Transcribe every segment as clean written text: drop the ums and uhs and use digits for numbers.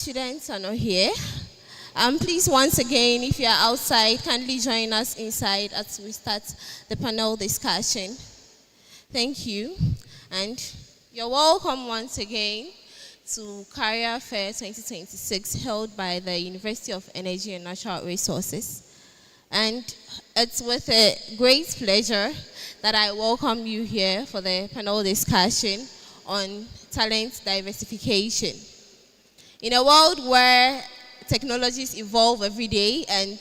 Students are not here. Please, once again, if you are outside, kindly join us inside as we start the panel discussion. Thank you. And you're welcome once again to Career Fair 2026 held by the University of Energy and Natural Resources. And it's with a great pleasure that I welcome you here for the panel discussion on talent diversification. In a world where technologies evolve every day and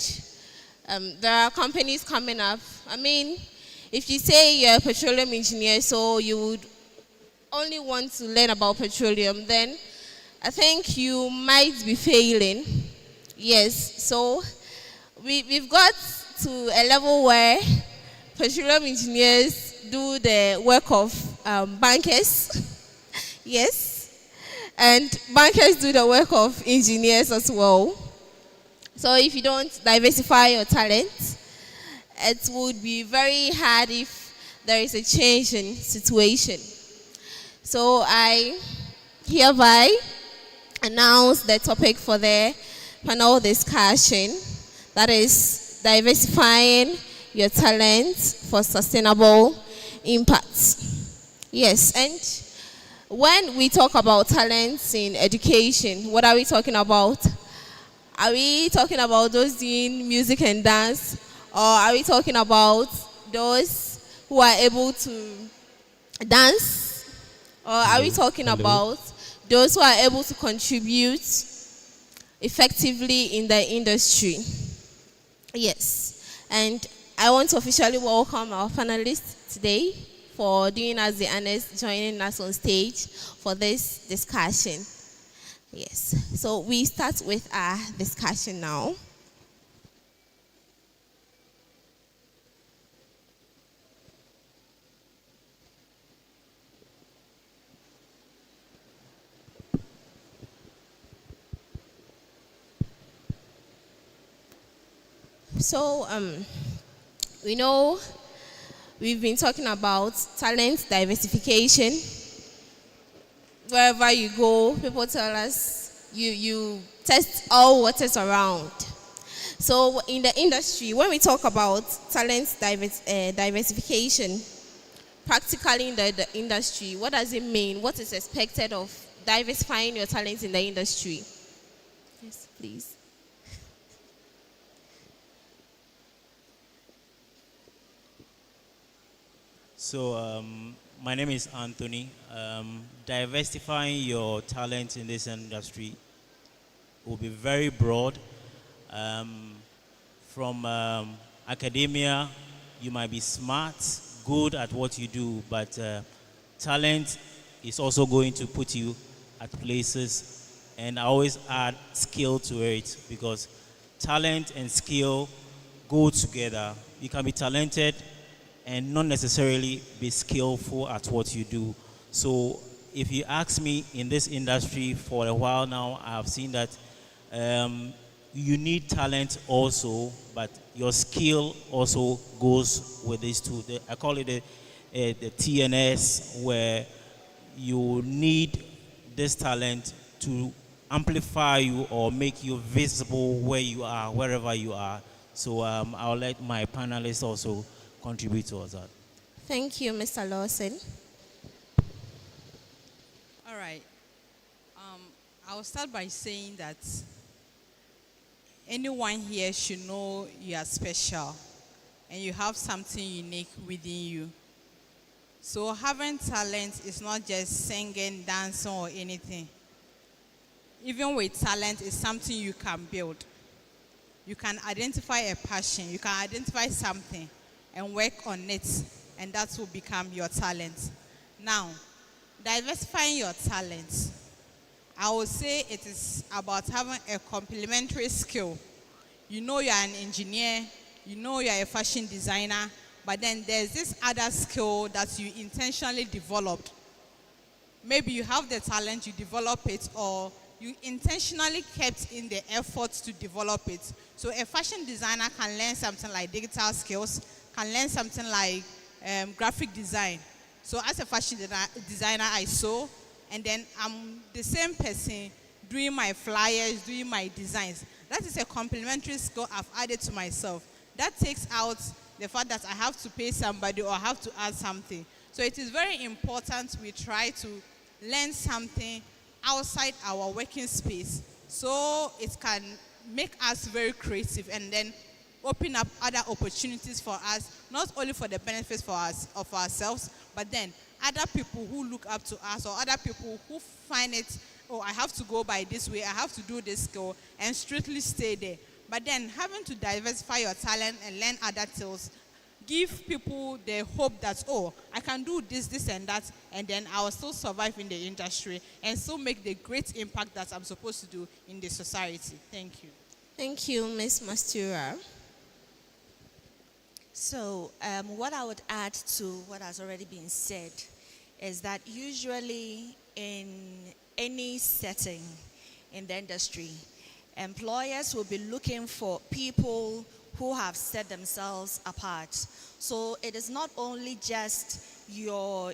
there are companies coming up, I mean, if you say you're a petroleum engineer, so you would only want to learn about petroleum, then I think you might be failing. Yes, so we've got to a level where petroleum engineers do the work of bankers. Yes. And bankers do the work of engineers as well. So if you don't diversify your talent, it would be very hard if there is a change in situation. So I hereby announce the topic for the panel discussion, that is diversifying your talent for sustainable impact. Yes, and when we talk about talents in education, what are we talking about? Are we talking about those doing music and dance? Or are we talking about those who are able to dance? Or are we talking about those who are able to contribute effectively in the industry? Yes. And I want to officially welcome our panelists today for doing us the honors, joining us on stage for this discussion. Yes, so we start with our discussion now. So, we know we've been talking about talent diversification. Wherever you go, people tell us you test all waters around. So in the industry, when we talk about talent diversification, practically in the industry, what does it mean? What is expected of diversifying your talents in the industry? Yes, please. So, my name is Anthony. Diversifying your talent in this industry will be very broad. From academia, you might be smart, good at what you do, but talent is also going to put you at places. And I always add skill to it because talent and skill go together. You can be talented and not necessarily be skillful at what you do. So if you ask me, in this industry for a while now, I have seen that you need talent also, but your skill also goes with this too. I call it the TNS, where you need this talent to amplify you or make you visible where you are, wherever you are. So I'll let my panelists also contribute towards that. Thank you, Mr. Lawson. All right. I'll start by saying that anyone here should know you are special and you have something unique within you. So having talent is not just singing, dancing, or anything. Even with talent, it's something you can build. You can identify a passion, you can identify something and work on it, and that will become your talent. Now, diversifying your talent, I would say it is about having a complementary skill. You know you're an engineer, you know you're a fashion designer, but then there's this other skill that you intentionally developed. Maybe you have the talent, you develop it, or you intentionally kept in the effort to develop it. So a fashion designer can learn something like digital skills, can learn something like graphic design. So as a fashion designer, I sew, and then I'm the same person doing my flyers, doing my designs. That is a complementary skill I've added to myself. That takes out the fact that I have to pay somebody or I have to add something. So it is very important we try to learn something outside our working space so it can make us very creative and then open up other opportunities for us, not only for the benefits for us of ourselves, but then other people who look up to us or other people who find it, oh, I have to go by this way, I have to do this skill, and strictly stay there. But then having to diversify your talent and learn other skills, give people the hope that, oh, I can do this, this, and that, and then I will still survive in the industry and still make the great impact that I'm supposed to do in the society. Thank you. Thank you, Ms. Mastura. So what I would add to what has already been said is that usually in any setting in the industry, employers will be looking for people who have set themselves apart. So it is not only just your,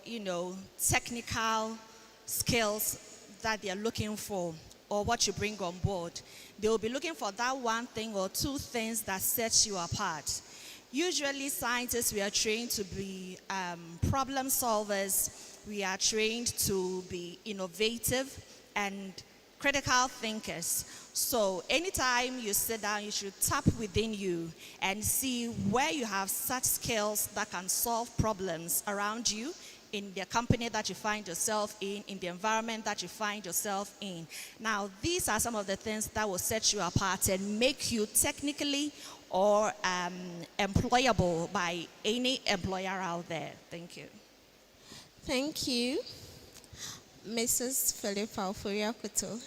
technical skills that they are looking for or what you bring on board. They will be looking for that one thing or two things that sets you apart. Usually scientists, we are trained to be problem solvers. We are trained to be innovative and critical thinkers. So anytime you sit down, you should tap within you and see where you have such skills that can solve problems around you in the company that you find yourself in the environment that you find yourself in. Now, these are some of the things that will set you apart and make you technically or employable by any employer out there. Thank you. Thank you. Mrs. Philippa Ofuriakoto.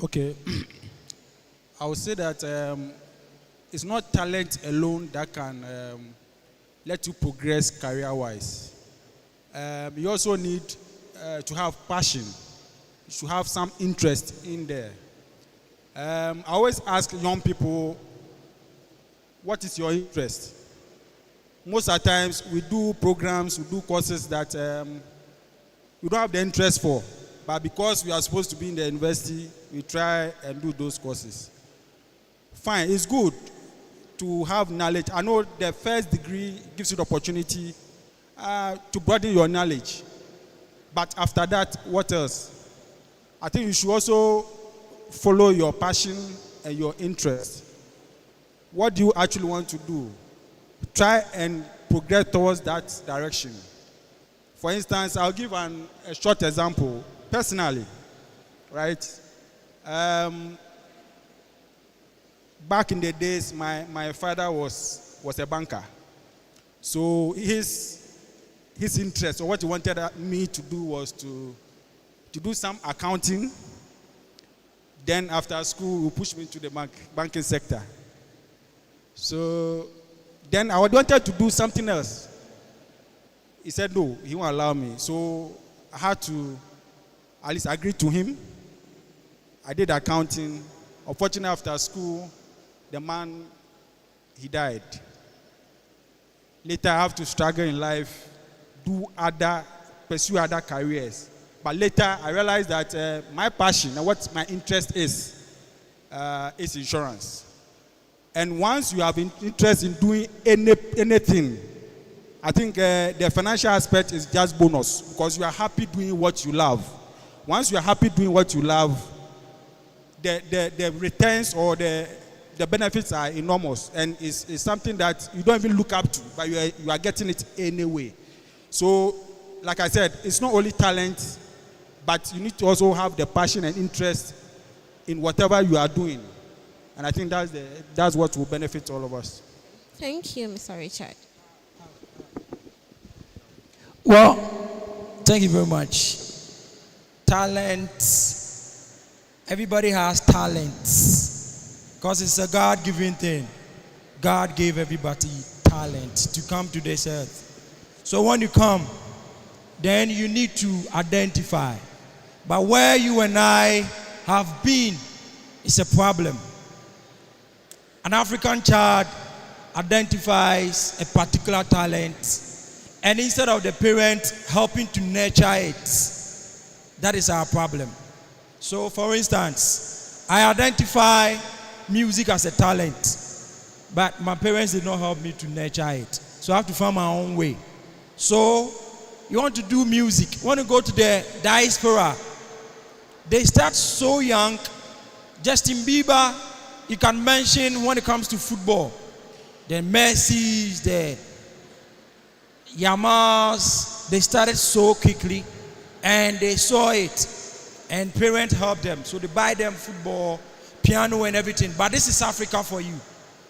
Okay. I would say that it's not talent alone that can let you progress career-wise. You also need to have passion. You should have some interest in there. I always ask young people, what is your interest? Most of the times we do programs, we do courses that we don't have the interest for. But because we are supposed to be in the university, we try and do those courses. Fine, it's good to have knowledge. I know the first degree gives you the opportunity to broaden your knowledge. But after that, what else? I think you should also follow your passion and your interest. What do you actually want to do? Try and progress towards that direction. For instance, I'll give a short example. Personally, right? Back in the days, my father was a banker. So his interest, or what he wanted me to do, was to do some accounting. Then after school, he pushed me into the banking sector. So then I wanted to do something else. He said no, he won't allow me. So I had to at least agree to him. I did accounting. Unfortunately, after school, the man, he died. Later, I have to struggle in life, pursue other careers. But later, I realized that my passion and what my interest is insurance. And once you have interest in doing anything, I think the financial aspect is just bonus because you are happy doing what you love. Once you are happy doing what you love, the returns or the benefits are enormous, and it's something that you don't even look up to, but you are getting it anyway. So, like I said, it's not only talent, but you need to also have the passion and interest in whatever you are doing. And I think that's what will benefit all of us. Thank you, Mr. Richard. Well, thank you very much. Talents. Everybody has talents because it's a God-given thing. God gave everybody talent to come to this earth. So when you come, then you need to identify. But where you and I have been is a problem. An African child identifies a particular talent, and instead of the parent helping to nurture it, that is our problem. So, for instance, I identify music as a talent, but my parents did not help me to nurture it. So I have to find my own way. So, you want to do music, you want to go to the diaspora. They start so young. Justin Bieber, you can mention when it comes to football. The Messi's, the Yamals, they started so quickly and they saw it. And parents helped them. So they buy them football, piano and everything. But this is Africa for you.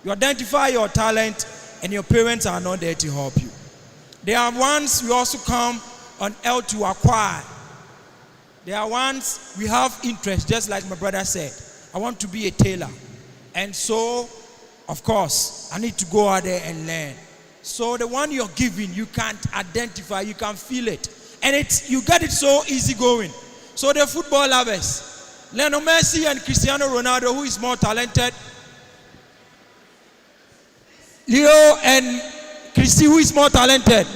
You identify your talent and your parents are not there to help you. There are ones we also come on L to acquire. There are ones we have interest, just like my brother said. I want to be a tailor. And so, of course, I need to go out there and learn. So the one you're giving, you can't identify, you can feel it. And you get it so easy going. So the football lovers, Lionel Messi and Cristiano Ronaldo, who is more talented? Leo and Christy, who is more talented?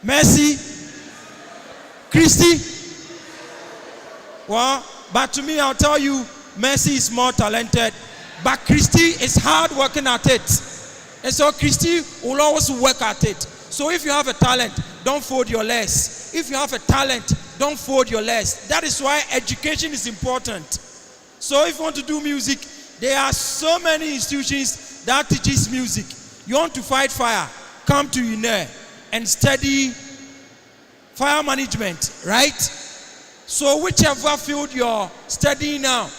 Messi? Christy? Well, but to me, I'll tell you, Messi is more talented, but Christy is hard working at it. And so Christy will always work at it. So if you have a talent, don't fold your legs. If you have a talent, don't fold your legs. That is why education is important. So if you want to do music, there are so many institutions that teaches music. You want to fight fire, come to Uenr and study fire management, right? So whichever field you're studying now,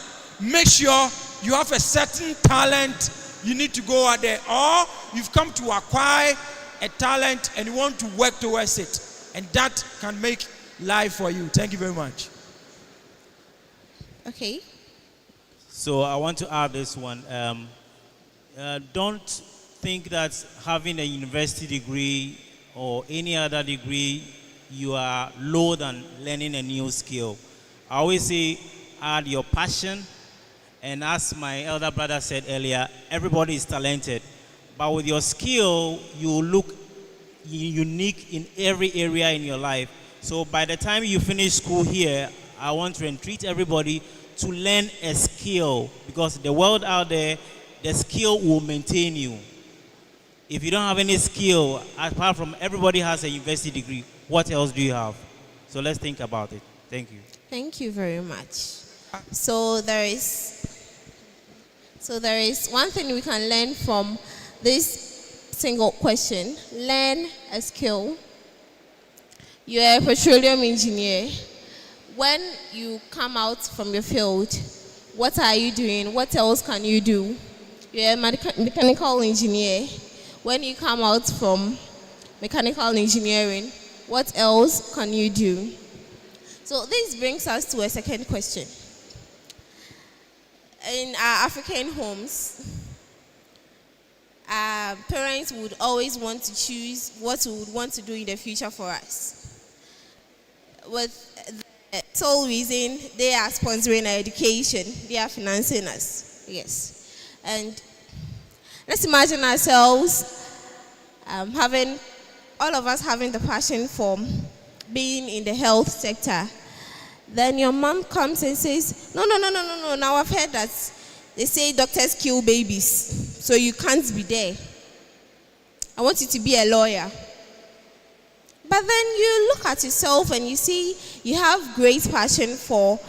make sure you have a certain talent you need to go out there, or you've come to acquire a talent and you want to work towards it, and that can make life for you. Thank you very much. Okay. So I want to add this one. Don't think that having a university degree or any other degree, you are low than learning a new skill. I always say add your passion. And as my elder brother said earlier, everybody is talented. But with your skill, you look unique in every area in your life. So by the time you finish school here, I want to entreat everybody to learn a skill, because the world out there, the skill will maintain you. If you don't have any skill, apart from everybody has a university degree, what else do you have? So let's think about it. Thank you. Thank you very much. So there is one thing we can learn from this single question. Learn a skill. You're a petroleum engineer. When you come out from your field, what are you doing? What else can you do? You're a mechanical engineer. When you come out from mechanical engineering, what else can you do? So this brings us to a second question. In our African homes, our parents would always want to choose what we would want to do in the future for us. With the sole reason they are sponsoring our education, they are financing us. Yes. And let's imagine ourselves all of us having the passion for being in the health sector. Then your mom comes and says, no. Now I've heard that they say doctors kill babies, so you can't be there. I want you to be a lawyer. But then you look at yourself and you see you have great passion for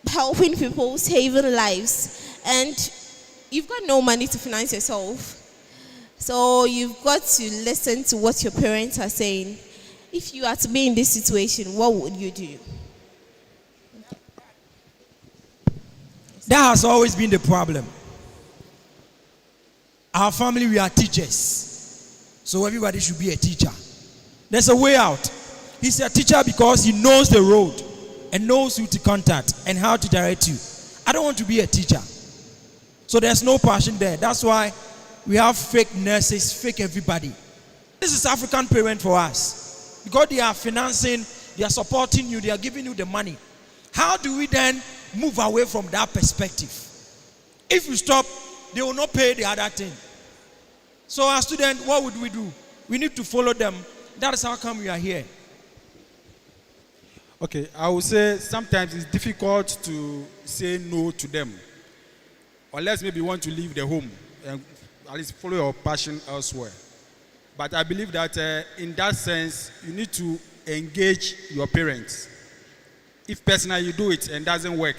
helping people, saving lives, and you've got no money to finance yourself. So you've got to listen to what your parents are saying. If you are to be in this situation, what would you do? That has always been the problem. Our family, we are teachers. So everybody should be a teacher. There's a way out. He's a teacher because he knows the road and knows who to contact and how to direct you. I don't want to be a teacher. So there's no passion there. That's why we have fake nurses, fake everybody. This is African parent for us. Because they are financing, they are supporting you, they are giving you the money. How do we then move away from that perspective? If you stop, they will not pay the other thing. So as students, what would we do? We need to follow them. That is how come we are here. Okay, I would say sometimes it's difficult to say no to them, unless maybe you want to leave the home and at least follow your passion elsewhere. But I believe that in that sense, you need to engage your parents. If personally you do it and doesn't work,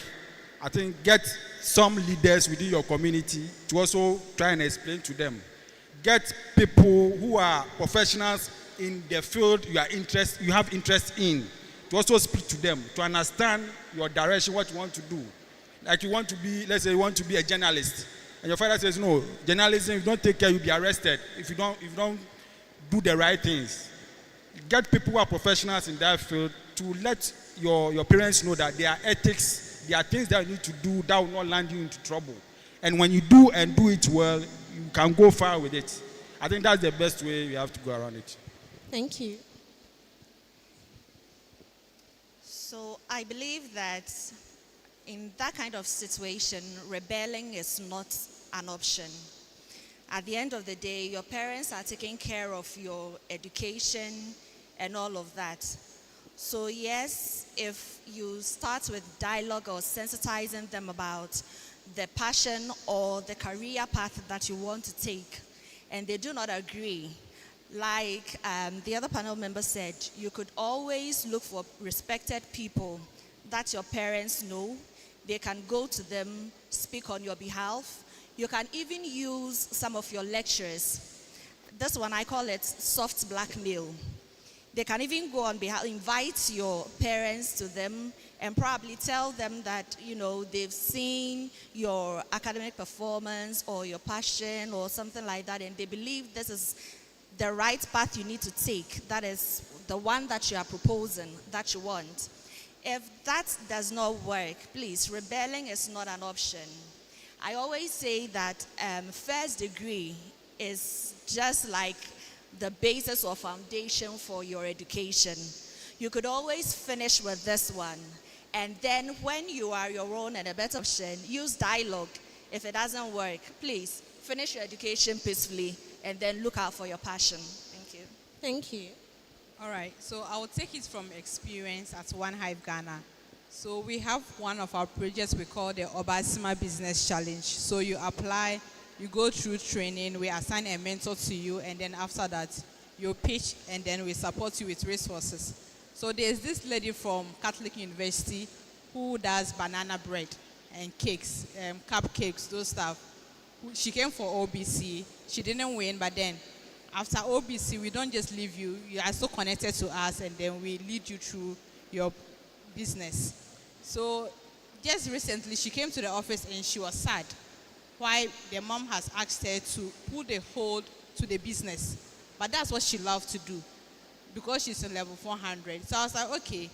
I think get some leaders within your community to also try and explain to them. Get people who are professionals in the field you have interest in, to also speak to them, to understand your direction, what you want to do. Like you want to be, let's say you want to be a journalist, and your father says, no, journalism, if you don't take care, you'll be arrested if you don't do the right things. Get people who are professionals in that field to let your parents know that there are ethics, there are things that you need to do that will not land you into trouble. And when you do and do it well, you can go far with it. I think that's the best way you have to go around it. Thank you. So I believe that in that kind of situation, rebelling is not an option. At the end of the day, your parents are taking care of your education and all of that. So yes, if you start with dialogue or sensitizing them about the passion or the career path that you want to take, and they do not agree, like the other panel member said, you could always look for respected people that your parents know. They can go to them, speak on your behalf. You can even use some of your lectures. This one, I call it soft blackmail. They can even go on behalf, invite your parents to them and probably tell them that, they've seen your academic performance or your passion or something like that, and they believe this is the right path you need to take. That is the one that you are proposing, that you want. If that does not work, please, rebelling is not an option. I always say that first degree is just like the basis or foundation for your education. You could always finish with this one. And then when you are your own and a better option, use dialogue. If it doesn't work, please finish your education peacefully and then look out for your passion. Thank you. Thank you. All right, so I will take it from experience at One Hive Ghana. So we have one of our projects we call the Obasima Business Challenge. So you apply, you go through training, we assign a mentor to you, and then after that, you pitch, and then we support you with resources. So there's this lady from Catholic University who does banana bread and cakes, cupcakes, those stuff. She came for OBC. She didn't win, but then after OBC, we don't just leave you. You are so connected to us, and then we lead you through your business. So just recently, she came to the office and she was sad why the mom has asked her to put a hold to the business. But that's what she loves to do because she's in level 400. So I was like, okay,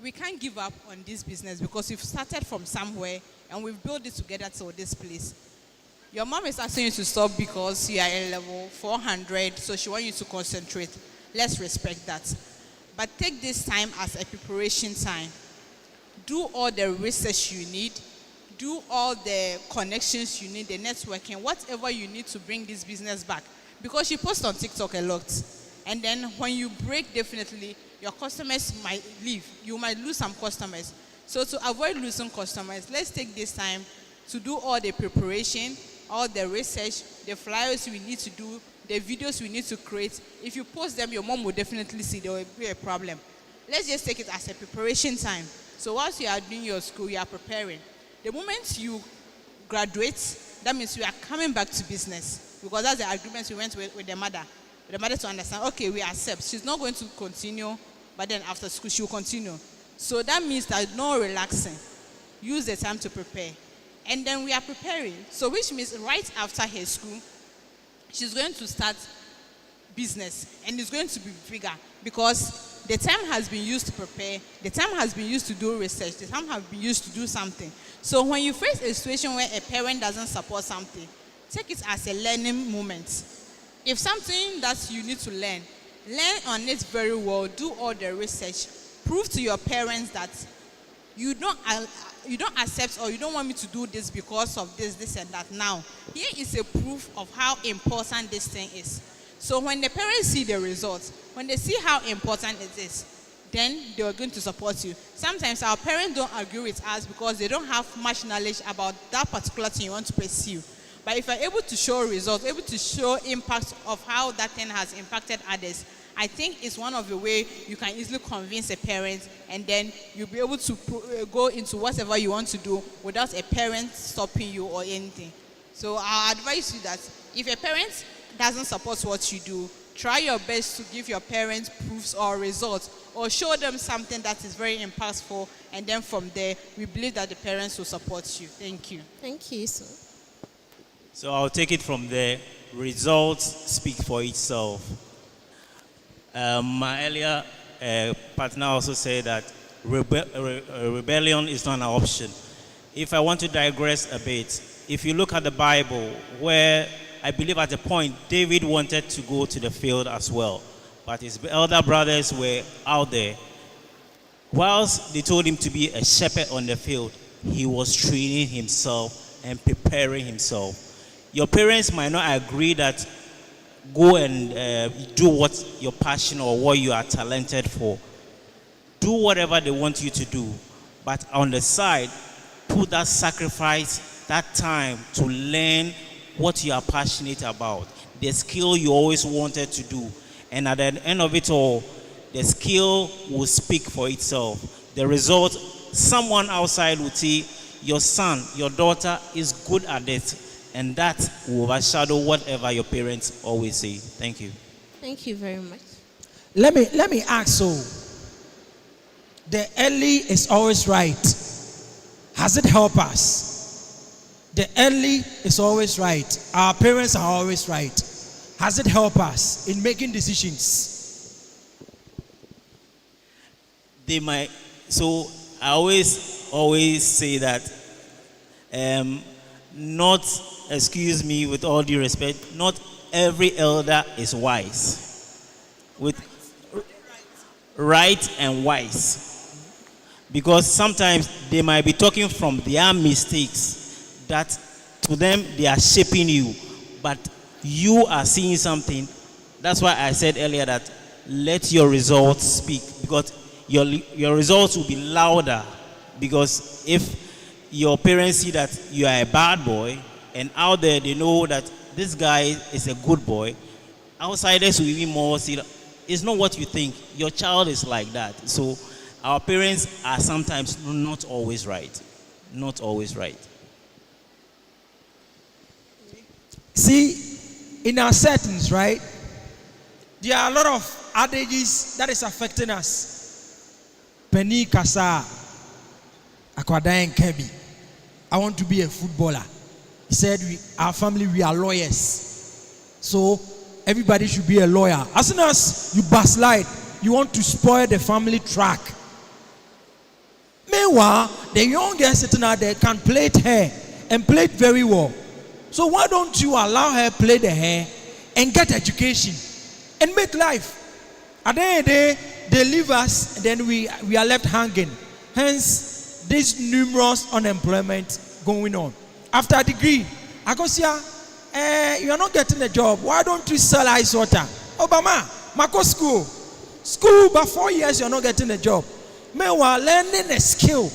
we can't give up on this business because we've started from somewhere and we've built it together to this place. Your mom is asking you to stop because you are in level 400, so she wants you to concentrate. Let's respect that. But take this time as a preparation time. Do all the research you need. Do all the connections you need, the networking, whatever you need to bring this business back. Because she posts on TikTok a lot. And then when you break, definitely, your customers might leave. You might lose some customers. So to avoid losing customers, let's take this time to do all the preparation, all the research, the flyers we need to do, the videos we need to create. If you post them, your mom will definitely see there will be a problem. Let's just take it as a preparation time. So whilst you are doing your school, you are preparing. The moment you graduate, that means you are coming back to business because that's the agreement we went with the mother. The mother to understand, okay, we accept. She's not going to continue, but then after school, she will continue. So that means that no relaxing. Use the time to prepare. And then we are preparing. So which means right after her school, she's going to start business and it's going to be bigger because the time has been used to prepare, the time has been used to do research, the time has been used to do something. So when you face a situation where a parent doesn't support something, take it as a learning moment. If something that you need to learn on it very well, do all the research, prove to your parents that you don't accept or you don't want me to do this because of this and that. Now, here is a proof of how important this thing is. So when the parents see the results, when they see how important it is, then they are going to support you. Sometimes our parents don't agree with us because they don't have much knowledge about that particular thing you want to pursue. But if you're able to show results, able to show impact of how that thing has impacted others, I think it's one of the ways you can easily convince a parent, and then you'll be able to go into whatever you want to do without a parent stopping you or anything. So I advise you that if a parent doesn't support what you do, try your best to give your parents proofs or results, or show them something that is very impactful, and then from there, we believe that the parents will support you. Thank you. Thank you, sir. So I'll take it from there. Results speak for itself. My earlier partner also said that rebellion is not an option. If I want to digress a bit, if you look at the Bible, where I believe at a point David wanted to go to the field as well, but his elder brothers were out there. Whilst they told him to be a shepherd on the field, he was training himself and preparing himself. Your parents might not agree that go and do what your passion or what you are talented for. Do whatever they want you to do. But on the side, put that sacrifice, that time to learn what you are passionate about, the skill you always wanted to do. And at the end of it all, the skill will speak for itself. The result, someone outside will say, your son, your daughter is good at it. And that will overshadow whatever your parents always say. Thank you. Thank you very much. Let me ask so. The early is always right. Has it helped us? The early is always right. Our parents are always right. Has it helped us in making decisions? They might. So I always say that not, excuse me with all due respect, not every elder is wise. With right and wise. Because sometimes they might be talking from their mistakes that to them they are shaping you. But you are seeing something. That's why I said earlier that let your results speak. Because your results will be louder. Because if your parents see that you are a bad boy, and out there they know that this guy is a good boy, outsiders will even more see that it's not what you think. Your child is like that. So our parents are sometimes not always right. Not always right. See, in our settings, right, there are a lot of adages that is affecting us. Penny Kasa, Akwadai Kebi. I want to be a footballer. He said, our family, we are lawyers. So everybody should be a lawyer. As soon as you backslide, you want to spoil the family track. Meanwhile, the young girl sitting out there can plait hair and play it very well. So why don't you allow her play the hair and get education and make life? At the end of the day, they leave us and then we are left hanging. Hence, this numerous unemployment going on. After a degree, I go see you are not getting a job. Why don't you sell ice water? Obama, Mako school. School, but 4 years you are not getting a job. Meanwhile, learning a skill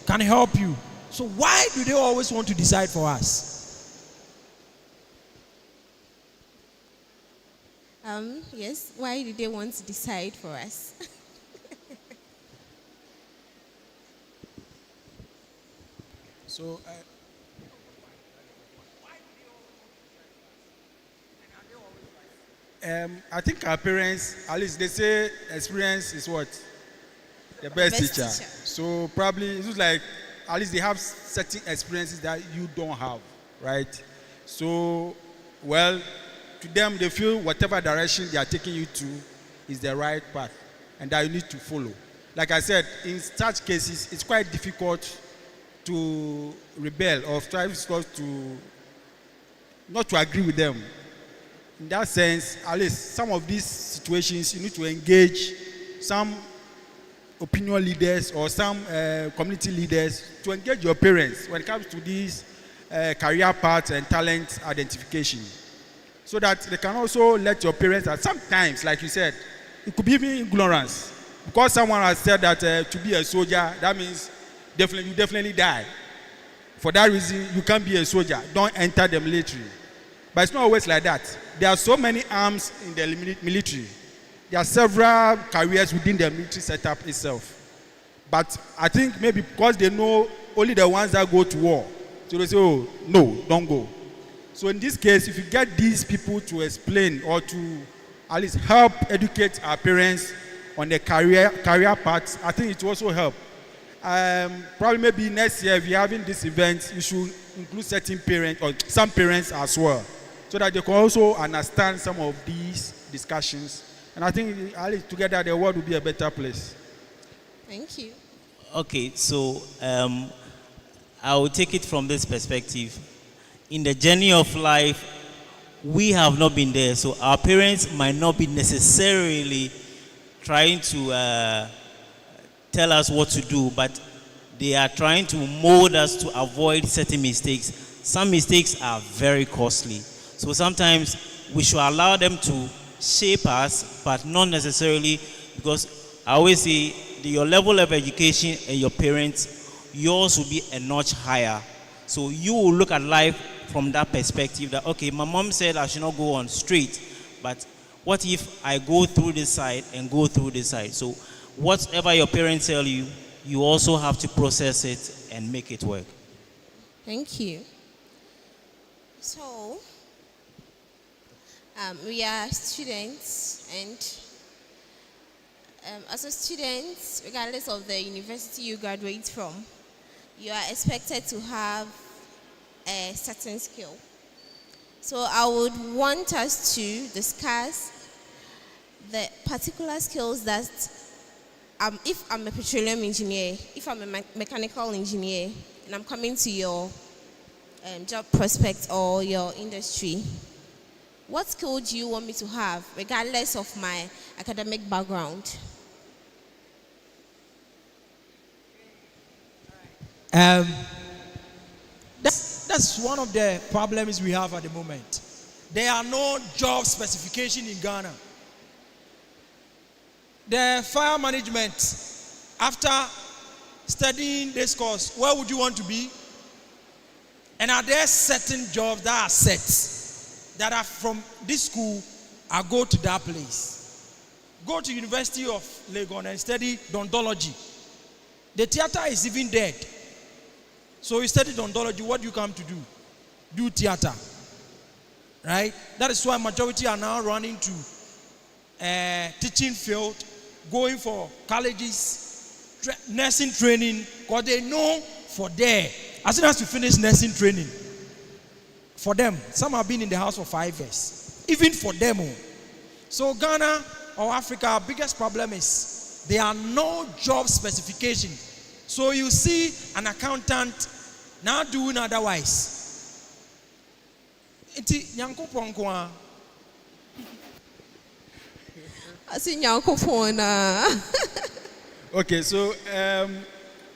can help you. So why do they always want to decide for us? Yes, why do they want to decide for us? So, I think our parents, at least they say experience is what? The best teacher. So probably it looks like at least they have certain experiences that you don't have, right? So, well, to them they feel whatever direction they are taking you to is the right path and that you need to follow. Like I said, in such cases, it's quite difficult to rebel or try to not to agree with them. In that sense, at least some of these situations, you need to engage some opinion leaders or some community leaders to engage your parents when it comes to these career paths and talent identification. So that they can also let your parents, that sometimes, like you said, it could be even ignorance. because someone has said that to be a soldier, that means you definitely die. For that reason, you can't be a soldier. Don't enter the military. But it's not always like that. There are so many arms in the military. There are several careers within the military setup itself. But I think maybe because they know only the ones that go to war, so they say, oh, no, don't go. So in this case, if you get these people to explain or to at least help educate our parents on the career paths, I think it will also help. Probably maybe next year, if you're having this event, you should include certain parents or some parents as well, so that they can also understand some of these discussions. And I think at least together the world will be a better place. Thank you. Okay, so I will take it from this perspective. In the journey of life, we have not been there, so our parents might not be necessarily trying to tell us what to do, but they are trying to mold us to avoid certain mistakes. Some mistakes are very costly, so sometimes we should allow them to shape us, but not necessarily, because I always say your level of education and your parents, yours will be a notch higher. So you will look at life from that perspective that, okay, my mom said I should not go on straight, but what if I go through this side and go through this side? So whatever your parents tell you, you also have to process it and make it work. Thank you. So, we are students, and as a student, regardless of the university you graduate from, you are expected to have a certain skill. So I would want us to discuss the particular skills that, if I'm a petroleum engineer, if I'm a mechanical engineer, and I'm coming to your job prospect or your industry, what skill do you want me to have, regardless of my academic background? That's one of the problems we have at the moment. There are no job specification in Ghana. The fire management, after studying this course, where would you want to be? And are there certain jobs that are set, that are from this school, I go to that place? Go to University of Legon and study odontology. The theater is even dead. So you study odontology, what do you come to do? Do theater. Right? That is why majority are now running to teaching field, going for colleges, nursing training, because they know for there, as soon as you finish nursing training, for them, some have been in the house for 5 years. Even for them. So Ghana or Africa, our biggest problem is there are no job specification. So you see an accountant now doing otherwise. Iti nyankopon kwa. Asi nyankopon. Okay, so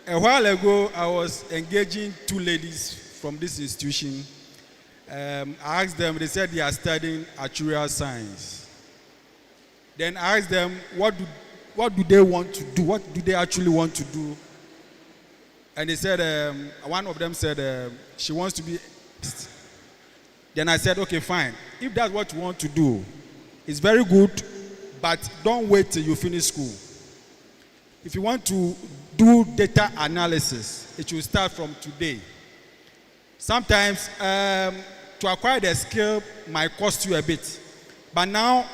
a while ago I was engaging 2 ladies from this institution. I asked them, they said they are studying actuarial science. Then I asked them, what do they want to do? What do they actually want to do? And they said, one of them said, she wants to be. Then I said, okay, fine. If that's what you want to do, it's very good, but don't wait till you finish school. If you want to do data analysis, it should start from today. Sometimes to acquire the skill might cost you a bit. But now,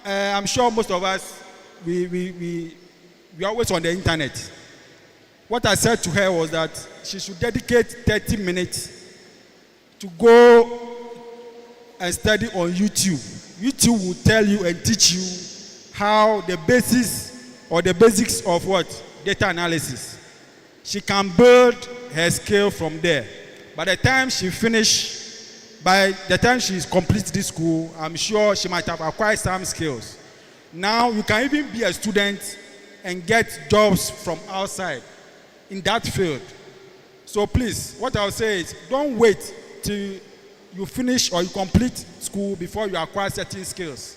I'm sure most of us, we are always on the internet. What I said to her was that she should dedicate 30 minutes to go and study on YouTube. YouTube will tell you and teach you how the basics of what? Data analysis. She can build her skill from there. By the time she completes this school, I'm sure she might have acquired some skills. Now you can even be a student and get jobs from outside in that field. So please, what I'll say is, don't wait till you finish or you complete school before you acquire certain skills.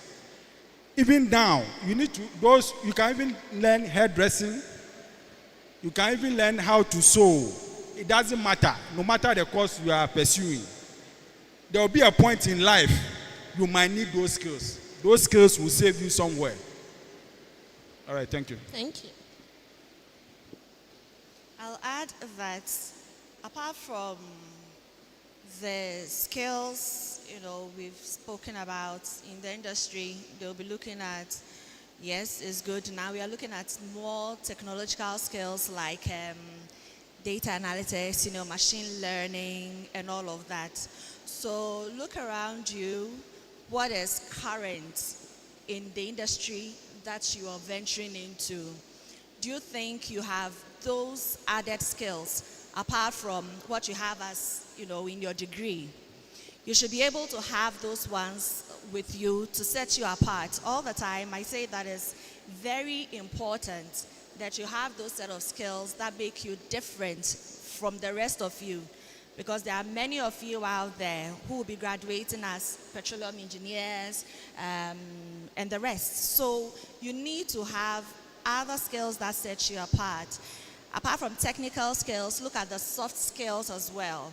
Even now, you need to, those, you can even learn hairdressing. You can even learn how to sew. It doesn't matter, no matter the course you are pursuing. There will be a point in life you might need those skills. Those skills will save you somewhere. All right, thank you. Thank you. I'll add that apart from the skills, we've spoken about in the industry, they'll be looking at, yes, it's good. Now we are looking at more technological skills like data analytics, machine learning, and all of that. So look around you. What is current in the industry that you are venturing into? Do you think you have those added skills apart from what you have as, in your degree? You should be able to have those ones with you to set you apart. All the time, I say that is very important that you have those set of skills that make you different from the rest of you. Because there are many of you out there who will be graduating as petroleum engineers and the rest. So you need to have other skills that set you apart. Apart from technical skills, look at the soft skills as well.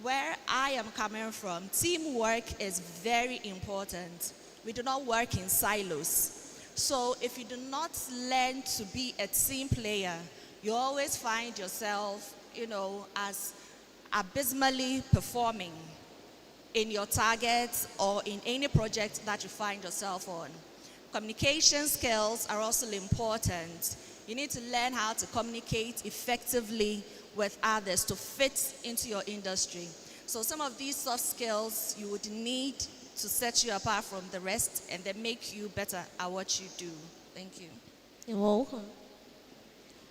Where I am coming from, teamwork is very important. We do not work in silos. So if you do not learn to be a team player, you always find yourself, as abysmally performing in your targets or in any project that you find yourself on. Communication skills are also important. You need to learn how to communicate effectively with others to fit into your industry. So some of these soft skills you would need to set you apart from the rest and then make you better at what you do. Thank you. You're welcome.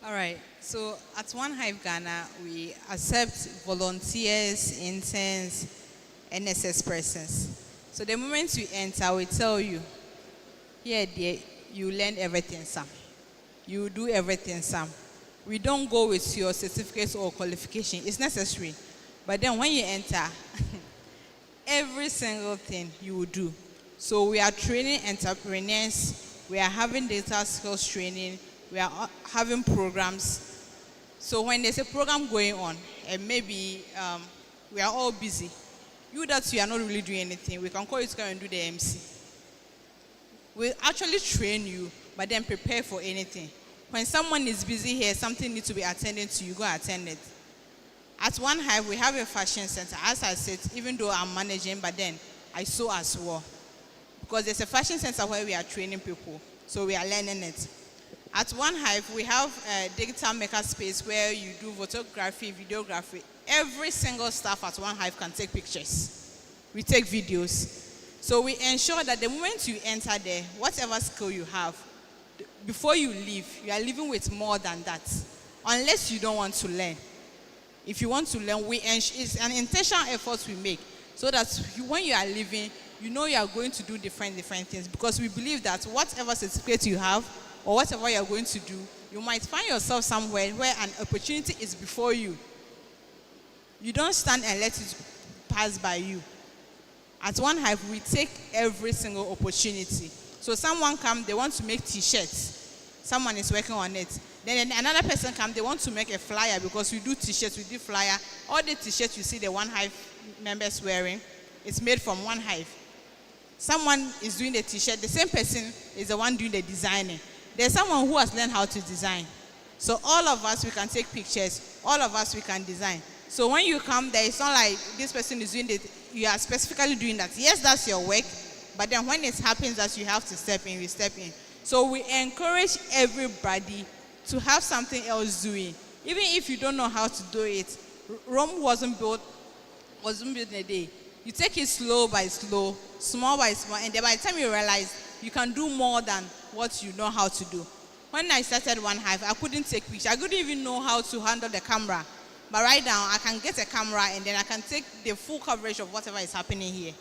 All right. So at One Hive Ghana, we accept volunteers, interns, NSS persons. So the moment you enter, we tell you, here, dear, you learn everything, Sam. You do everything, Sam. We don't go with your certificates or qualification. It's necessary. But then when you enter, every single thing you will do. So we are training entrepreneurs. We are having data skills training. We are having programs. So when there's a program going on, and maybe we are all busy, you that you are not really doing anything, we can call you to come and do the MC. We actually train you, but then prepare for anything. When someone is busy here, something needs to be attended to, you go attend it. At One Hive, we have a fashion center. As I said, even though I'm managing, but then I sew as well. Because there's a fashion center where we are training people, so we are learning it. At One Hive, we have a digital maker space where you do photography, videography. Every single staff at One Hive can take pictures. We take videos. So we ensure that the moment you enter there, whatever skill you have, before you leave, you are leaving with more than that. Unless you don't want to learn. If you want to learn, it's an intentional effort we make so that when you are leaving, you know you are going to do different things. Because we believe that whatever certificate you have or whatever you are going to do, you might find yourself somewhere where an opportunity is before you. You don't stand and let it pass by you. At One Hive, we take every single opportunity. So someone comes, they want to make t-shirts. Someone is working on it. Then another person comes, they want to make a flyer because we do t-shirts, we do flyer. All the t-shirts you see the One Hive members wearing, it's made from One Hive. Someone is doing the t-shirt, the same person is the one doing the designing. There's someone who has learned how to design. So all of us, we can take pictures. All of us, we can design. So when you come there, it's not like this person is doing it, you are specifically doing that. Yes, that's your work, but then when it happens that you have to step in, we step in. So we encourage everybody to have something else doing. Even if you don't know how to do it, Rome wasn't built in a day. You take it slow by slow, small by small, and then by the time you realize you can do more than what you know how to do. When I started One Hive, I couldn't take pictures. I couldn't even know how to handle the camera. But right now, I can get a camera and then I can take the full coverage of whatever is happening here.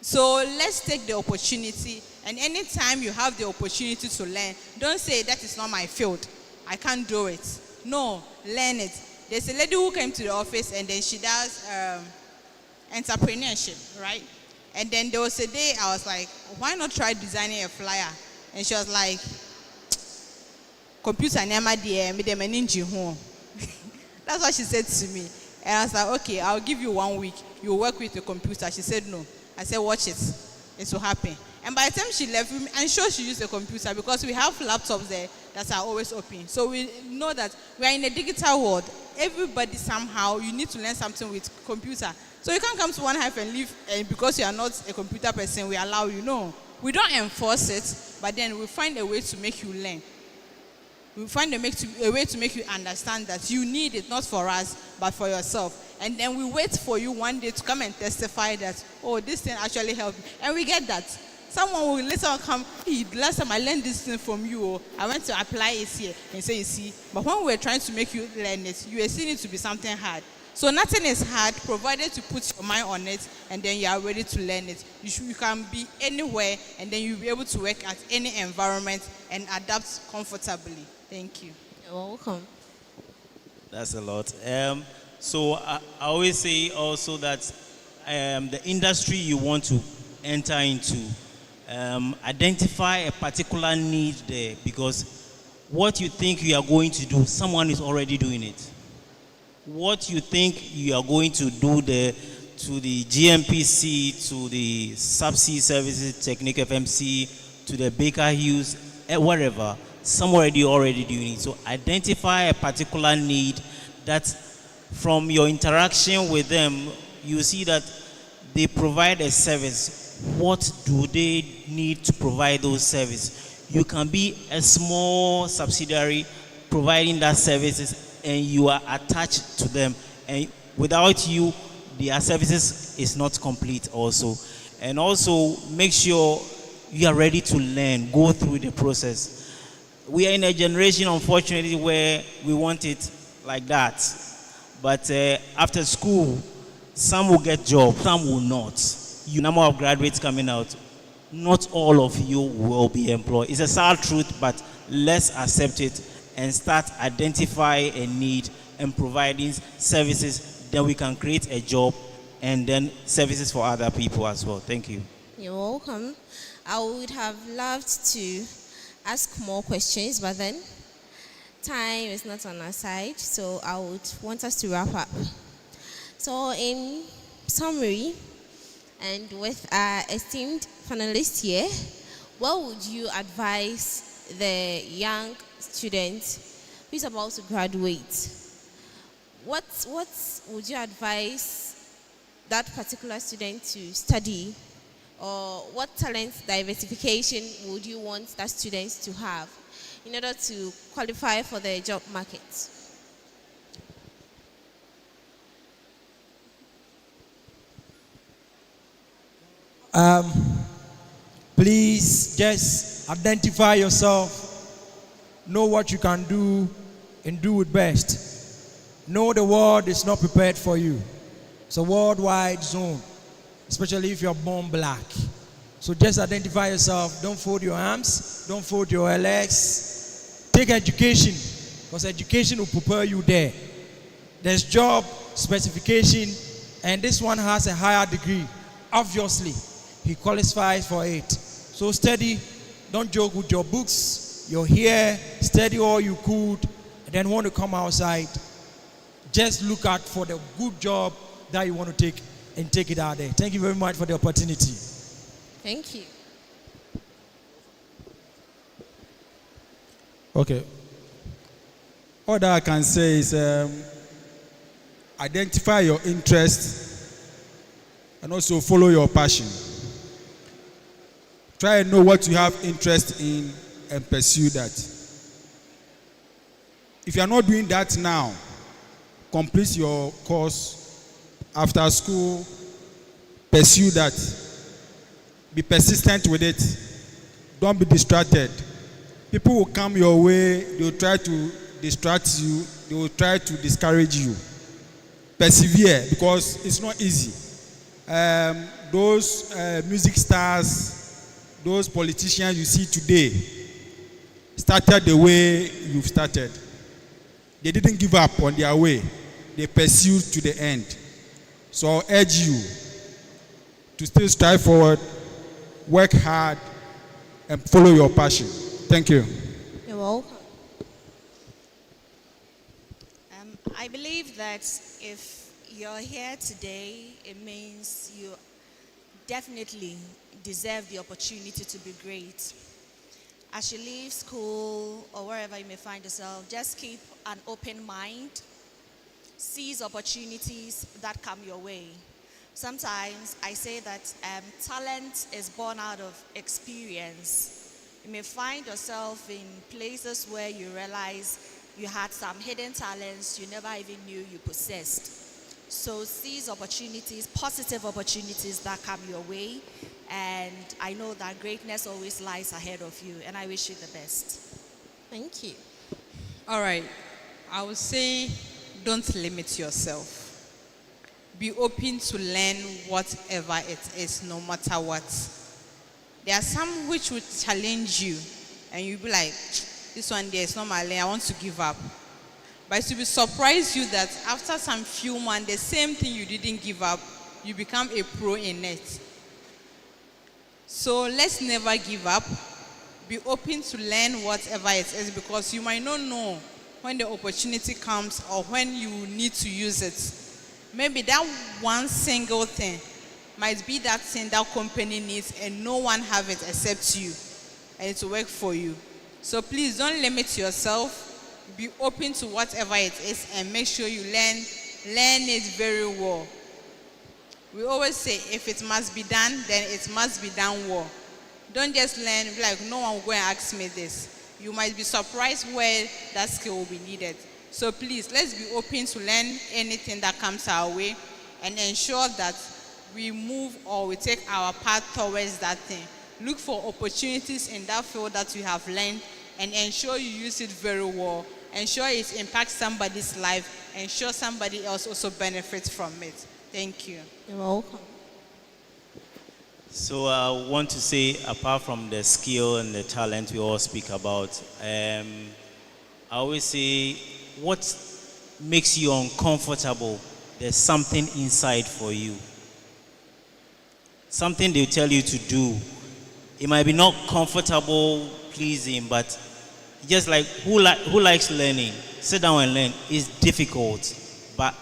So let's take the opportunity, and anytime you have the opportunity to learn, don't say that is not my field. I can't do it. No, learn it. There's a lady who came to the office and then she does entrepreneurship, right? And then there was a day I was like, why not try designing a flyer? And she was like, computer nema dear, me dem ninja home. That's what she said to me. And I was like, okay, I'll give you 1 week. You work with the computer. She said no. I said, watch it. It will happen. And by the time she left, I'm sure she used a computer because we have laptops there that are always open. So we know that we are in a digital world. Everybody somehow, you need to learn something with computer. So you can't come to One Hive and leave, and because you are not a computer person, we allow you. No, we don't enforce it, but then we find a way to make you learn. We find a way to make you understand that you need it, not for us, but for yourself. And then we wait for you one day to come and testify that, oh, this thing actually helped me. And we get that. Someone will later on come, hey, last time I learned this thing from you, oh, I went to apply it here and say, you see. But when we were trying to make you learn it, you were seeing it to be something hard. So nothing is hard, provided you put your mind on it, and then you are ready to learn it. You can be anywhere, and then you'll be able to work at any environment and adapt comfortably. Thank you. You're welcome. That's a lot. So I always say also that the industry you want to enter into, identify a particular need there, because what you think you are going to do, someone is already doing it. What you think you are going to do there, to the GMPC, to the Subsea Services, Technique FMC, to the Baker Hughes, wherever, somebody already doing it. So identify a particular need that from your interaction with them, you see that they provide a service. What do they need to provide those services? You can be a small subsidiary providing that services, and you are attached to them, and without you, their services is not complete also. And also make sure you are ready to learn, go through the process. We are in a generation, unfortunately, where we want it like that. But after school, some will get jobs, some will not. You number of graduates coming out, not all of you will be employed. It's a sad truth, but let's accept it and start identify a need and providing services. Then we can create a job and then services for other people as well. Thank you. You're welcome. I would have loved to ask more questions, but then time is not on our side, so I would want us to wrap up. So in summary, and with our esteemed panelists here, what would you advise the young student who is about to graduate? What would you advise that particular student to study? Or what talent diversification would you want that student to have in order to qualify for the job market? Please just identify yourself, know what you can do, and do it best. Know the world is not prepared for you. It's a worldwide zone, especially if you're born black. So just identify yourself. Don't fold your arms, don't fold your legs. Take education, because education will prepare you there. There's job specification, and this one has a higher degree. Obviously, he qualifies for it. So study, don't joke with your books. You're here, study all you could, and then want to come outside. Just look out for the good job that you want to take and take it out there. Thank you very much for the opportunity. Thank you. Okay. All that I can say is identify your interest and also follow your passion. Try and know what you have interest in and pursue that. If you are not doing that now, complete your course after school, pursue that. Be persistent with it. Don't be distracted. People will come your way, they will try to distract you, they will try to discourage you. Persevere, because it's not easy. Those music stars, those politicians you see today started the way you've started. They didn't give up on their way. They pursued to the end. So I urge you, to still strive forward, work hard, and follow your passion. Thank you. You're welcome. I believe that if you're here today, it means you definitely deserve the opportunity to be great. As you leave school or wherever you may find yourself, just keep an open mind. Seize opportunities that come your way. Sometimes I say that talent is born out of experience. You may find yourself in places where you realize you had some hidden talents you never even knew you possessed. So seize opportunities, positive opportunities that come your way. And I know that greatness always lies ahead of you. And I wish you the best. Thank you. All right. I would say don't limit yourself. Be open to learn whatever it is, no matter what. There are some which would challenge you, and you'll be like, this one there is not my lane, I want to give up. But it will surprise you that after some few months, the same thing you didn't give up, you become a pro in it. So let's never give up. Be open to learn whatever it is, because you might not know when the opportunity comes or when you need to use it. Maybe that one single thing might be that thing that company needs and no one have it except you, and it will work for you. So please don't limit yourself. Be open to whatever it is and make sure you learn it very well. We always say if it must be done, then it must be done well. Don't just learn like no one will go and ask me this. You might be surprised where that skill will be needed. So please, let's be open to learn anything that comes our way and ensure that we move or we take our path towards that thing. Look for opportunities in that field that you have learned and ensure you use it very well. Ensure it impacts somebody's life. Ensure somebody else also benefits from it. Thank you. You're welcome. So I want to say, apart from the skill and the talent we all speak about, I always say, what makes you uncomfortable? There's something inside for you. Something they tell you to do. It might be not comfortable, pleasing, but just like who likes learning? Sit down and learn. It's difficult, but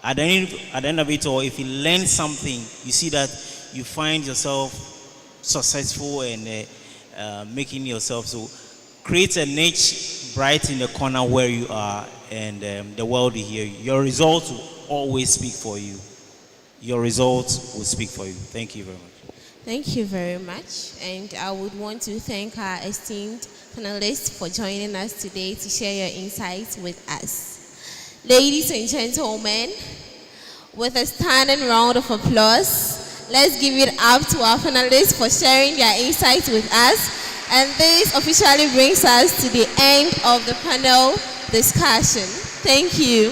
at the end of it all, if you learn something, you see that you find yourself successful and making yourself so. Create a niche bright in the corner where you are, and the world will hear you. Your results will always speak for you. Your results will speak for you. Thank you very much. Thank you very much. And I would want to thank our esteemed panelists for joining us today to share your insights with us. Ladies and gentlemen, with a standing round of applause, let's give it up to our panelists for sharing their insights with us. And this officially brings us to the end of the panel discussion. Thank you.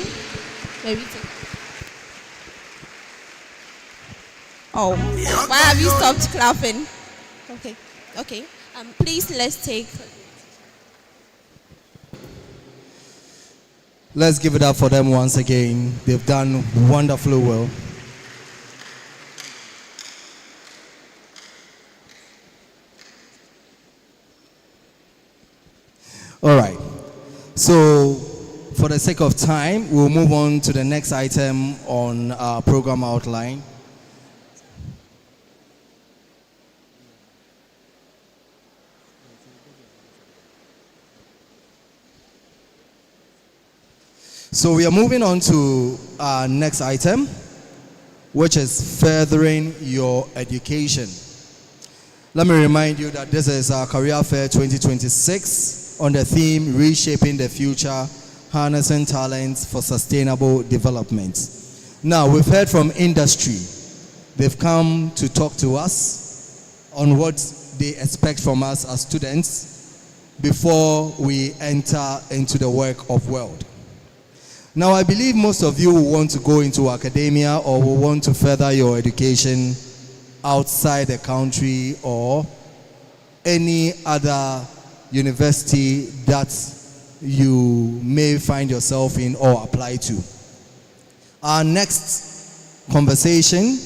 Oh, why have you stopped clapping? Okay. Please, let's take. Let's give it up for them once again. They've done wonderfully well. All right. So, for the sake of time, we'll move on to the next item on our program outline. So we are moving on to our next item, which is furthering your education. Let me remind you that this is our Career Fair 2026 on the theme Reshaping the Future, Harnessing Talents for Sustainable Development. Now, we've heard from industry. They've come to talk to us on what they expect from us as students before we enter into the work of world. Now, I believe most of you will want to go into academia or will want to further your education outside the country or any other university that you may find yourself in or apply to. Our next conversation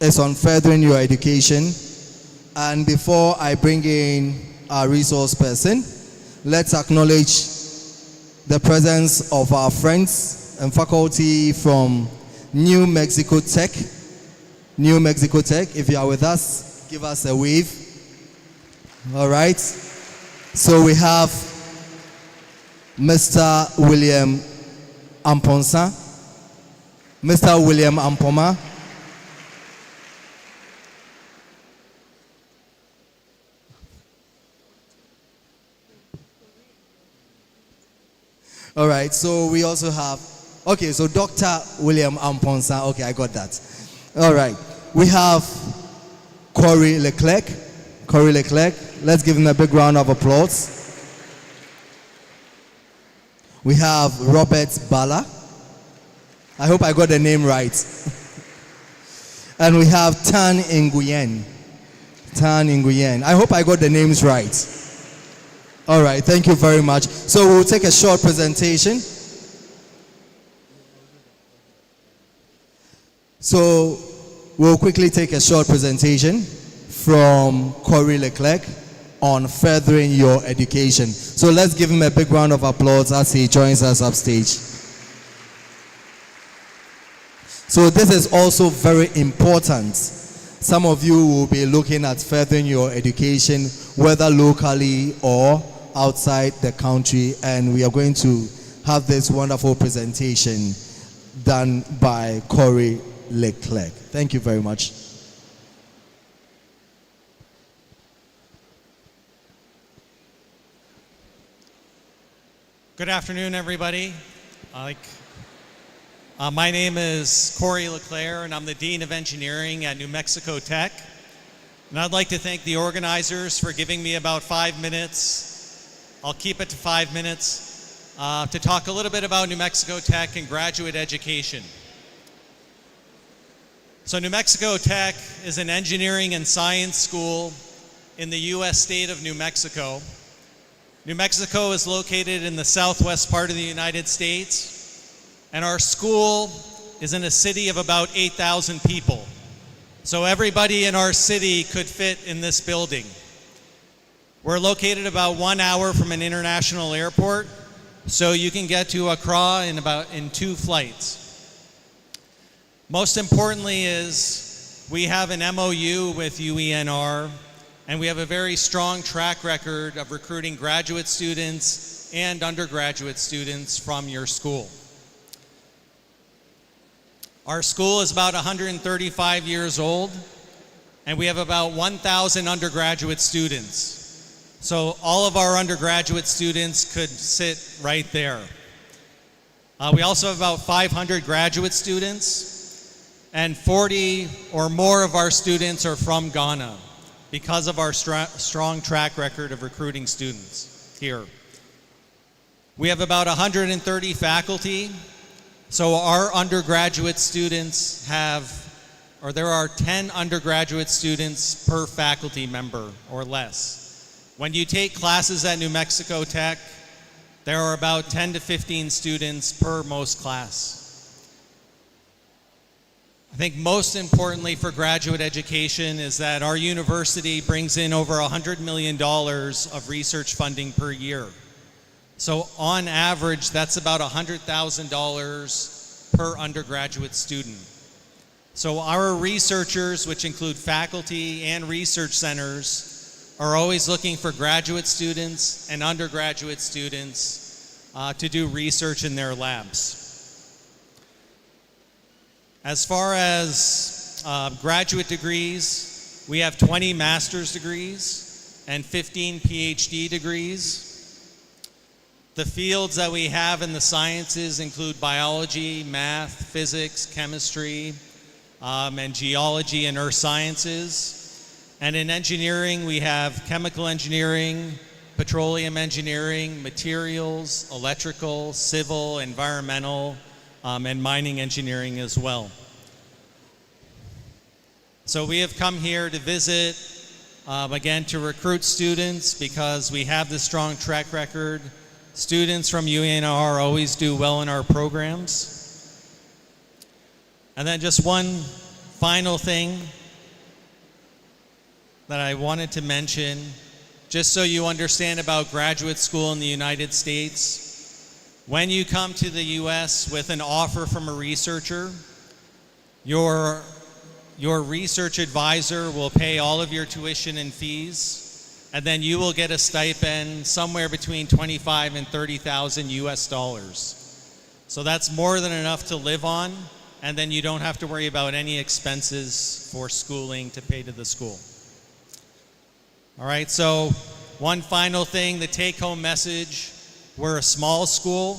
is on furthering your education. And before I bring in our resource person, let's acknowledge the presence of our friends and faculty from New Mexico Tech. New Mexico Tech, if you are with us, give us a wave. All right. So we have Mr. William Amponsa, Mr. William Ampoma, all right, so we also have, okay, so Dr. William Amponsa, okay, I got that. All right, we have Corey Leclerc. Corey Leclerc, let's give him a big round of applause. We have Robert Bala. I hope I got the name right. And we have Tan Nguyen. Tan Nguyen. I hope I got the names right. All right, thank you very much. So we'll take a short presentation. So we'll quickly take a short presentation from Corey Leclerc on furthering your education. So let's give him a big round of applause as he joins us upstage. So this is also very important. Some of you will be looking at furthering your education, whether locally or outside the country, and we are going to have this wonderful presentation done by Corey Leclerc. Thank you very much. Good afternoon, everybody. My name is Corey Leclerc, and I'm the Dean of Engineering at New Mexico Tech. And I'd like to thank the organizers for giving me about 5 minutes. I'll keep it to 5 minutes to talk a little bit about New Mexico Tech and graduate education. So New Mexico Tech is an engineering and science school in the U.S. state of New Mexico. New Mexico is located in the southwest part of the United States, and our school is in a city of about 8,000 people. So everybody in our city could fit in this building. We're located about 1 hour from an international airport, so you can get to Accra in 2 flights. Most importantly is we have an MOU with Uenr, and we have a very strong track record of recruiting graduate students and undergraduate students from your school. Our school is about 135 years old, and we have about 1,000 undergraduate students. So all of our undergraduate students could sit right there. We also have about 500 graduate students, and 40 or more of our students are from Ghana because of our strong track record of recruiting students here. We have about 130 faculty, so our undergraduate students there are 10 undergraduate students per faculty member or less. When you take classes at New Mexico Tech, there are about 10 to 15 students per most class. I think most importantly for graduate education is that our university brings in over $100 million of research funding per year. So on average, that's about $100,000 per undergraduate student. So our researchers, which include faculty and research centers, are always looking for graduate students and undergraduate students to do research in their labs. As far as graduate degrees, we have 20 master's degrees and 15 PhD degrees. The fields that we have in the sciences include biology, math, physics, chemistry, and geology and earth sciences. And in engineering, we have chemical engineering, petroleum engineering, materials, electrical, civil, environmental, and mining engineering as well. So we have come here to visit, again, to recruit students because we have this strong track record. Students from UNR always do well in our programs. And then just one final thing that I wanted to mention, just so you understand about graduate school in the United States, when you come to the US with an offer from a researcher, your research advisor will pay all of your tuition and fees, and then you will get a stipend somewhere between 25 and 30,000 US dollars. So that's more than enough to live on, and then you don't have to worry about any expenses for schooling to pay to the school. All right, so one final thing, the take-home message: we're a small school.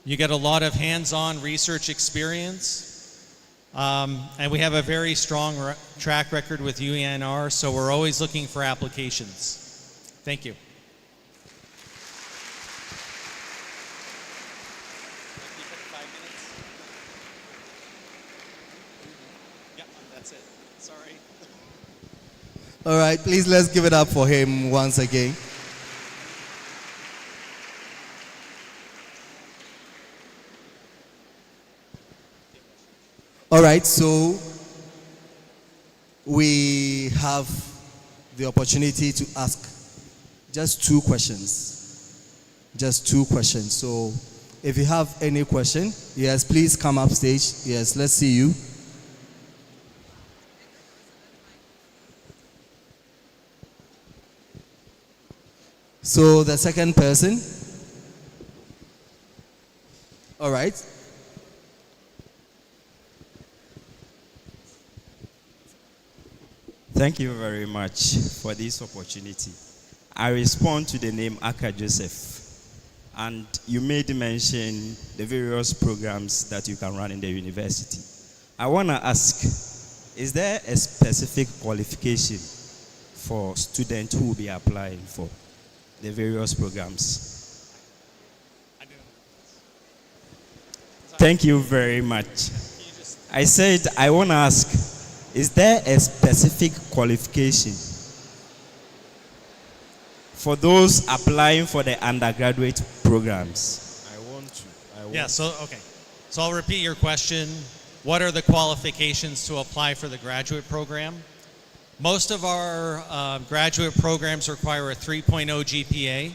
You get a lot of hands-on research experience, and we have a very strong track record with UENR, so we're always looking for applications. Thank you. All right, please let's give it up for him once again. All right, so we have the opportunity to ask just two questions. Just two questions. So if you have any question, yes, please come up stage. Yes, let's see you. So the second person. All right. Thank you very much for this opportunity. I respond to the name Aka Joseph, and you made mention the various programs that you can run in the university. I want to ask, is there a specific qualification for students who will be applying for the various programs? Thank you very much. I said I want to ask, is there a specific qualification for those applying for the undergraduate programs? I want to. Yeah, so I'll repeat your question. What are the qualifications to apply for the graduate program? Most of our graduate programs require a 3.0 GPA.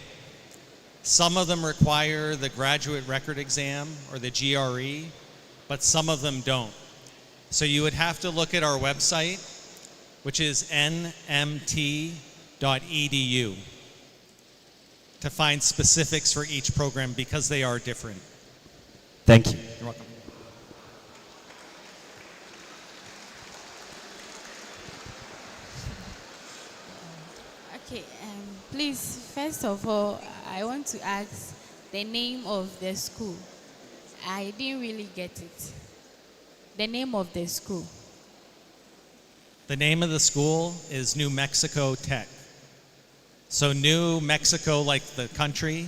Some of them require the graduate record exam or the GRE, but some of them don't. So you would have to look at our website, which is nmt.edu, to find specifics for each program because they are different. Thank you. You're welcome. Okay, please, first of all, I want to ask the name of the school. I didn't really get it. The name of the school. The name of the school is New Mexico Tech. So New Mexico, like the country,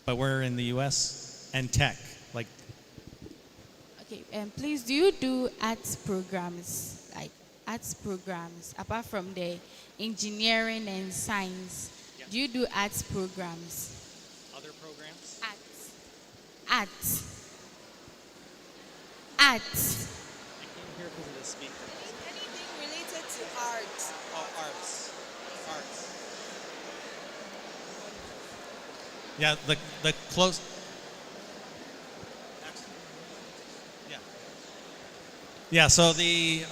but we're in the US, and Tech, like. Okay, please, do you do arts programs, like arts programs, apart from the engineering and science? Yeah. Do you do arts programs? Other programs? Arts. Arts. Arts. I can't hear because of the speaker. Anything related to art. Oh, arts. Arts. Yeah, the close. Yeah. Yeah. So the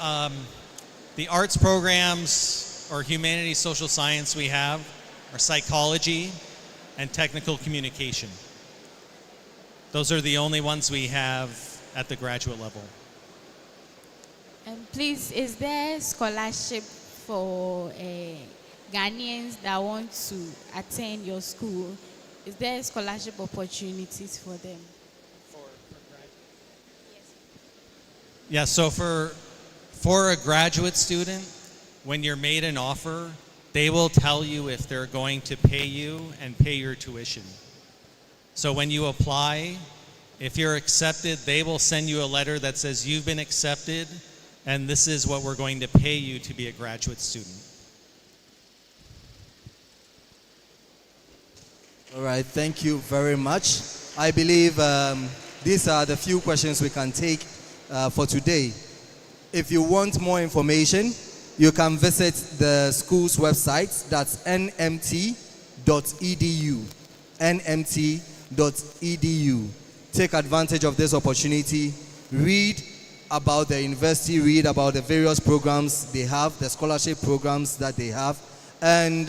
arts programs or humanities, social science we have are psychology and technical communication. Those are the only ones we have at the graduate level. And please, is there scholarship for Ghanaians that want to attend your school? Is there scholarship opportunities for them? Yeah, so for a graduate student, when you're made an offer, they will tell you if they're going to pay you and pay your tuition. So when you apply, if you're accepted, they will send you a letter that says you've been accepted and this is what we're going to pay you to be a graduate student. All right, thank you very much. I believe these are the few questions we can take for today. if you want more information, you can visit the school's website. That's nmt.edu. nmt.edu. Take advantage of this opportunity. Read about the university, read about the various programs they have, the scholarship programs that they have, and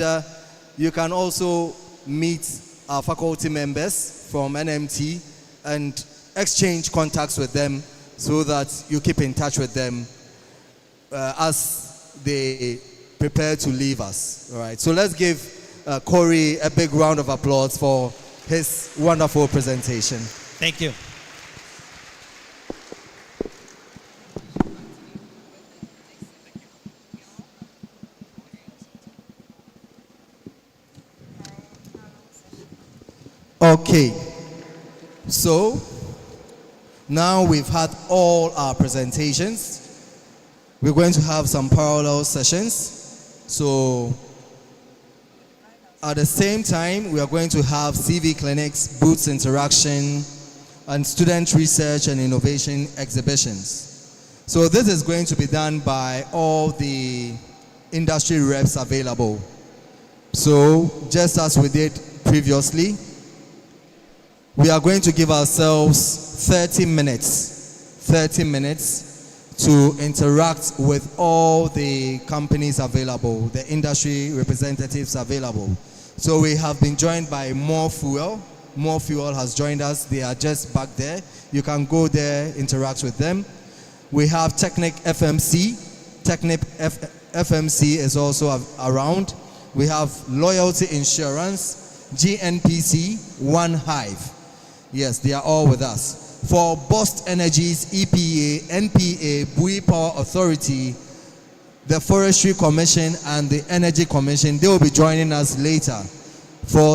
you can also meet our faculty members from NMT and exchange contacts with them so that you keep in touch with them as they prepare to leave us. All right, so let's give Corey a big round of applause for his wonderful presentation. Thank you. Okay, so now we've had all our presentations. We're going to have some parallel sessions. So at the same time, we are going to have CV clinics, booths interaction, and student research and innovation exhibitions. So this is going to be done by all the industry reps available. So just as we did previously, we are going to give ourselves 30 minutes to interact with all the companies available, the industry representatives available. So we have been joined by More Fuel. More Fuel has joined us. They are just back there. You can go there, interact with them. We have Technic FMC. Technic FMC is also around. We have Loyalty Insurance, GNPC, One Hive. Yes, they are all with us. For Bost Energies, EPA, NPA, Bui Power Authority, the Forestry Commission, and the Energy Commission, they will be joining us later. For